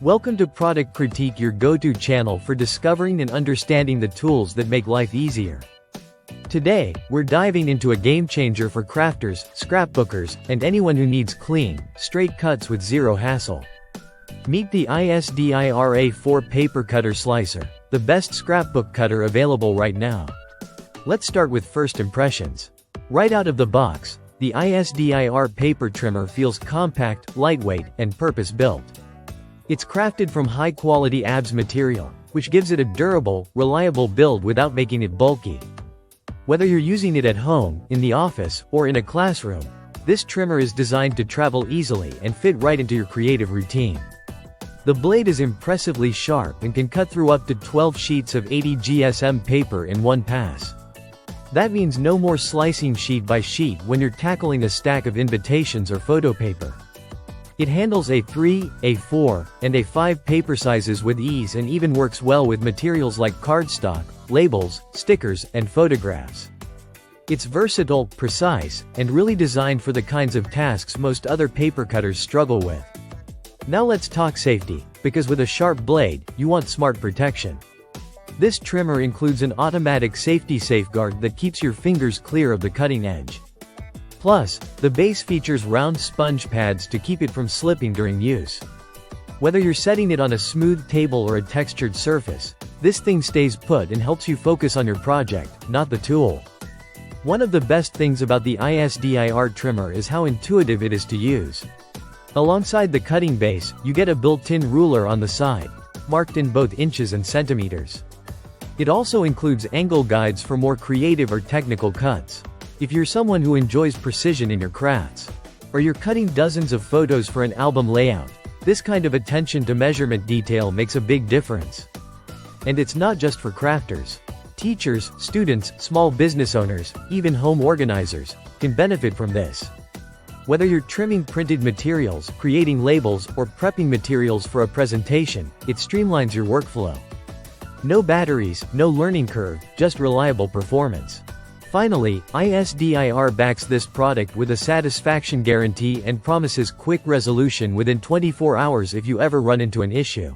Welcome to Product Critique, your go-to channel for discovering and understanding the tools that make life easier. Today, we're diving into a game-changer for crafters, scrapbookers, and anyone who needs clean, straight cuts with zero hassle. Meet the ISDIR A4 Paper Cutter Slicer, the best scrapbook cutter available right now. Let's start with first impressions. Right out of the box, the ISDIR paper trimmer feels compact, lightweight, and purpose-built. It's crafted from high-quality ABS material, which gives it a durable, reliable build without making it bulky. Whether you're using it at home, in the office, or in a classroom, this trimmer is designed to travel easily and fit right into your creative routine. The blade is impressively sharp and can cut through up to 12 sheets of 80 GSM paper in one pass. That means no more slicing sheet by sheet when you're tackling a stack of invitations or photo paper. It handles A3, A4, and A5 paper sizes with ease and even works well with materials like cardstock, labels, stickers, and photographs. It's versatile, precise, and really designed for the kinds of tasks most other paper cutters struggle with. Now let's talk safety, because with a sharp blade, you want smart protection. This trimmer includes an automatic safety safeguard that keeps your fingers clear of the cutting edge. Plus, the base features round sponge pads to keep it from slipping during use. Whether you're setting it on a smooth table or a textured surface, this thing stays put and helps you focus on your project, not the tool. One of the best things about the ISDIR trimmer is how intuitive it is to use. Alongside the cutting base, you get a built-in ruler on the side, marked in both inches and centimeters. It also includes angle guides for more creative or technical cuts. If you're someone who enjoys precision in your crafts, or you're cutting dozens of photos for an album layout, this kind of attention to measurement detail makes a big difference. And it's not just for crafters. Teachers, students, small business owners, even home organizers, can benefit from this. Whether you're trimming printed materials, creating labels, or prepping materials for a presentation, it streamlines your workflow. No batteries, no learning curve, just reliable performance. Finally, ISDIR backs this product with a satisfaction guarantee and promises quick resolution within 24 hours if you ever run into an issue.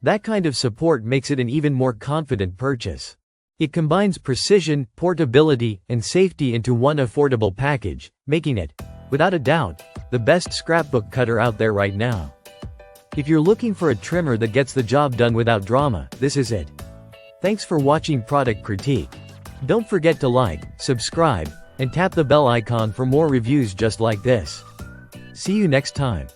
That kind of support makes it an even more confident purchase. It combines precision, portability, and safety into one affordable package, making it, without a doubt, the best scrapbook cutter out there right now. If you're looking for a trimmer that gets the job done without drama, this is it. Thanks for watching Product Critique. Don't forget to like, subscribe, and tap the bell icon for more reviews just like this. See you next time.